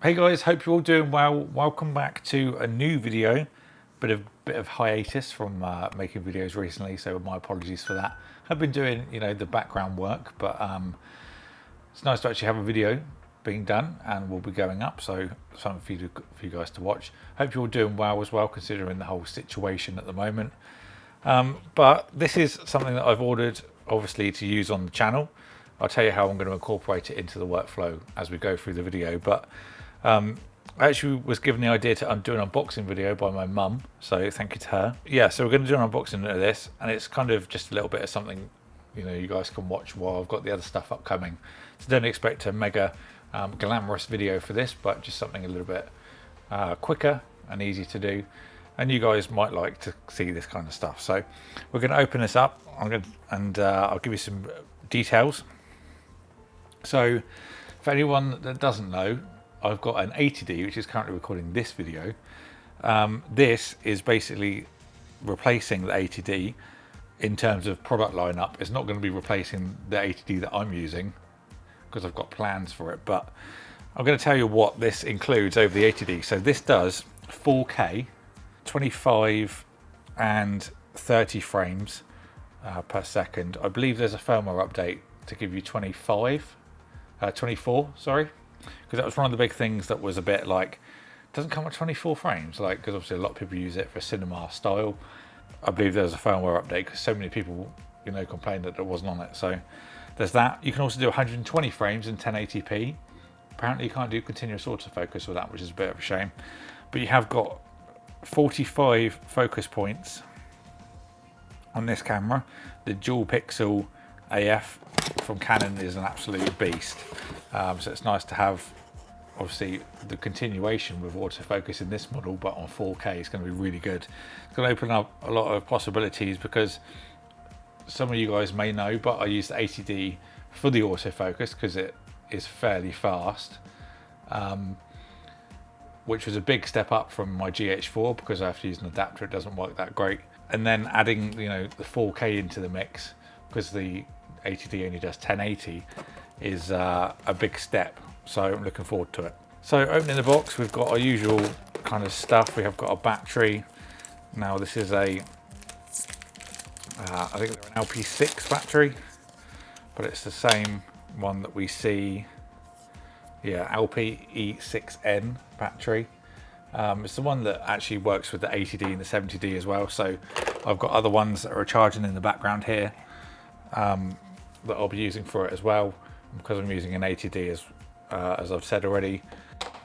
Hey guys, hope you're all doing well. Welcome back to a new video. Bit of hiatus from making videos recently, so my apologies for that. I've been doing, the background work, but it's nice to actually have a video being done, and will be going up, so something for you guys to watch. Hope you're all doing well as well, considering the whole situation at the moment. But this is something that I've ordered, obviously, to use on the channel. I'll tell you how I'm going to incorporate it into the workflow as we go through the video, but I actually was given the idea to do an unboxing video by my mum, so thank you to her. Yeah, so we're going to do an unboxing of this, and it's kind of just a little bit of something you guys can watch while I've got the other stuff upcoming. So don't expect a mega glamorous video for this, but just something a little bit quicker and easy to do, and you guys might like to see this kind of stuff. So we're going to open this up. I'll give you some details. So for anyone that doesn't know, I've got an 80D which is currently recording this video. This is basically replacing the 80D in terms of product lineup. It's not going to be replacing the 80D that I'm using because I've got plans for it, but I'm going to tell you what this includes over the 80D. So this does 4K, 25 and 30 frames per second. I believe there's a firmware update to give you 24, sorry, because that was one of the big things that was a bit like, doesn't come at 24 frames, like, because obviously a lot of people use it for cinema style. I believe there's a firmware update because so many people complained that it wasn't on it. So there's that. You can also do 120 frames in 1080p. Apparently you can't do continuous autofocus with that, which is a bit of a shame, but you have got 45 focus points on this camera. The dual pixel AF from Canon is an absolute beast, so it's nice to have obviously the continuation with autofocus in this model, but on 4K. It's going to be really good. It's going to open up a lot of possibilities, because some of you guys may know, but I use the 80D for the autofocus because it is fairly fast, which was a big step up from my GH4, because I have to use an adapter. It doesn't work that great. And then adding the 4K into the mix, because the 80D only does 1080, is a big step. So I'm looking forward to it. So opening the box, we've got our usual kind of stuff. We have got a battery. Now this is a I think they're an LP6 battery, but it's the same one that we see. Yeah, LPE6N battery. It's the one that actually works with the 80D and the 70D as well. So I've got other ones that are charging in the background here that I'll be using for it as well, because I'm using an 80D as I've said already.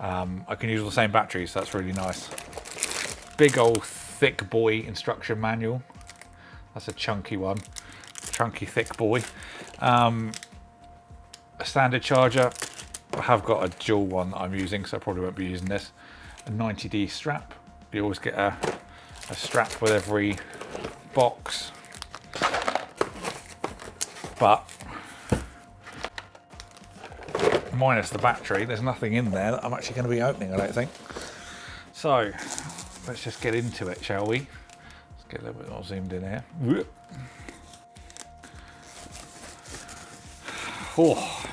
I can use all the same batteries, so that's really nice. Big old thick boy instruction manual. That's a chunky one, chunky thick boy. A standard charger. I have got a dual one that I'm using, so I probably won't be using this. A 90D strap. You always get a strap with every box, but minus the battery, there's nothing in there that I'm actually going to be opening, I don't think. So let's just get into it, shall we? Let's get a little bit more zoomed in here. Oh,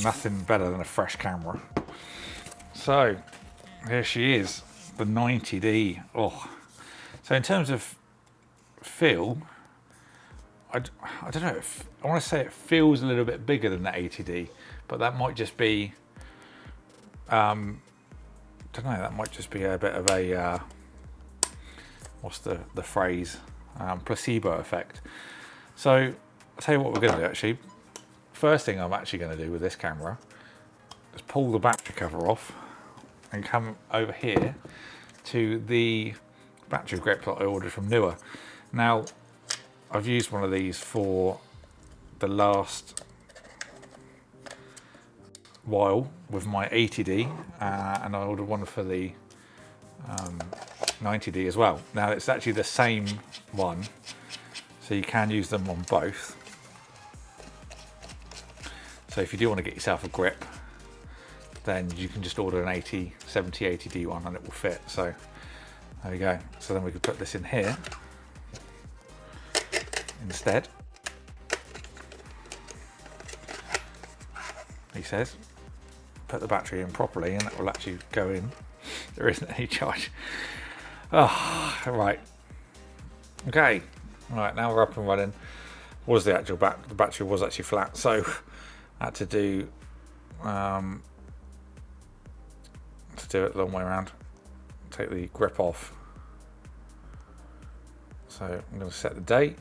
nothing better than a fresh camera. So here she is, the 90D. Oh, so in terms of feel, I don't know, I want to say it feels a little bit bigger than the 80D, but that might just be, don't know, that might just be a bit of a, what's the phrase, placebo effect. So I'll tell you what we're going to do actually. First thing I'm actually going to do with this camera is pull the battery cover off and come over here to the battery grip that I ordered from Neewer. Now, I've used one of these for the last while with my 80D, and I ordered one for the 90D as well. Now it's actually the same one, so you can use them on both. So if you do want to get yourself a grip, then you can just order an 70 80D one and it will fit. So there we go. So then we could put this in here instead. He says, put the battery in properly and it will actually go in. There isn't any charge. Oh, right. Okay. Right, now we're up and running. Was the actual the battery was actually flat, so I had to do it the long way around. Take the grip off. So I'm going to set the date.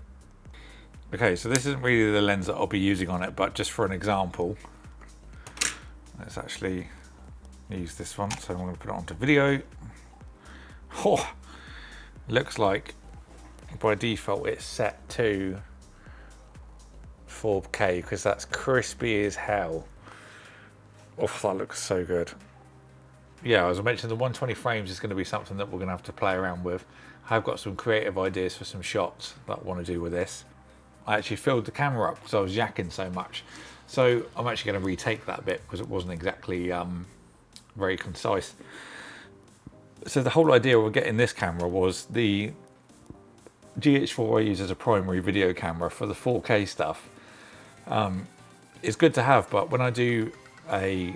Okay, so this isn't really the lens that I'll be using on it, but just for an example, let's actually use this one. So I'm going to put it onto video. Oh, looks like by default it's set to 4K because that's crispy as hell. Oh, that looks so good. Yeah, as I mentioned, the 120 frames is going to be something that we're going to have to play around with. I've got some creative ideas for some shots that I want to do with this. I actually filled the camera up because I was yakking so much. So I'm actually going to retake that bit because it wasn't exactly very concise. So the whole idea of getting this camera was the GH4 I use as a primary video camera for the 4K stuff. It's good to have, but when I do a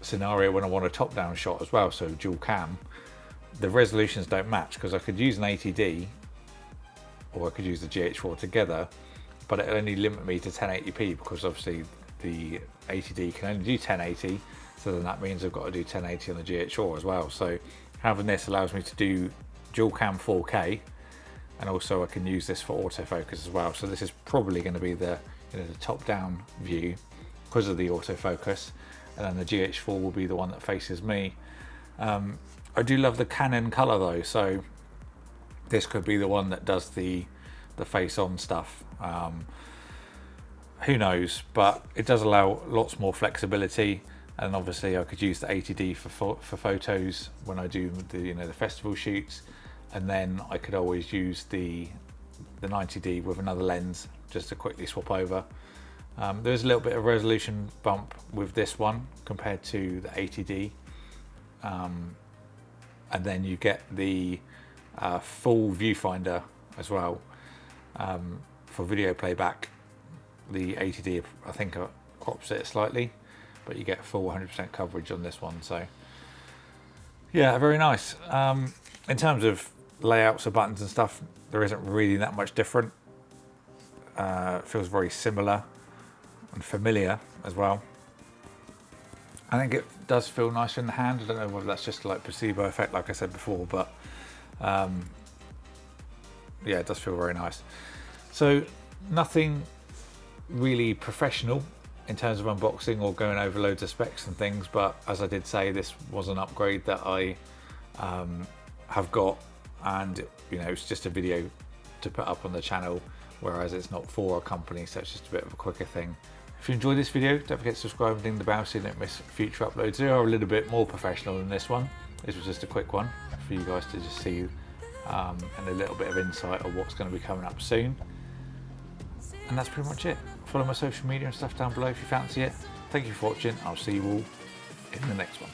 scenario when I want a top-down shot as well, so dual cam, the resolutions don't match because I could use an 80D or I could use the GH4 together, but it'll only limit me to 1080p because obviously the 80D can only do 1080, so then that means I've got to do 1080 on the GH4 as well. So having this allows me to do dual cam 4K, and also I can use this for autofocus as well. So this is probably going to be the the top-down view because of the autofocus, and then the GH4 will be the one that faces me. I do love the Canon color though, so this could be the one that does the face-on stuff. Who knows, but it does allow lots more flexibility, and obviously I could use the 80D for photos when I do the the festival shoots, and then I could always use the 90D with another lens just to quickly swap over. There's a little bit of resolution bump with this one compared to the 80D, and then you get the full viewfinder as well for video playback. The 80D I think crops it slightly, but you get full 100% coverage on this one. So yeah, very nice. In terms of layouts of buttons and stuff, there isn't really that much different. It feels very similar and familiar as well. I think it does feel nicer in the hand. I don't know whether that's just like placebo effect, like I said before, but yeah, it does feel very nice. So nothing really professional in terms of unboxing or going over loads of specs and things, but as I did say, this was an upgrade that I have got, and it's just a video to put up on the channel, whereas it's not for a company, so it's just a bit of a quicker thing. If you enjoyed this video, don't forget to subscribe and ding the bell so you don't miss future uploads. They are a little bit more professional than this one. This was just a quick one for you guys to just see and a little bit of insight of what's going to be coming up soon. And that's pretty much it. Follow my social media and stuff down below if you fancy it. Thank you for watching. I'll see you all in the next one.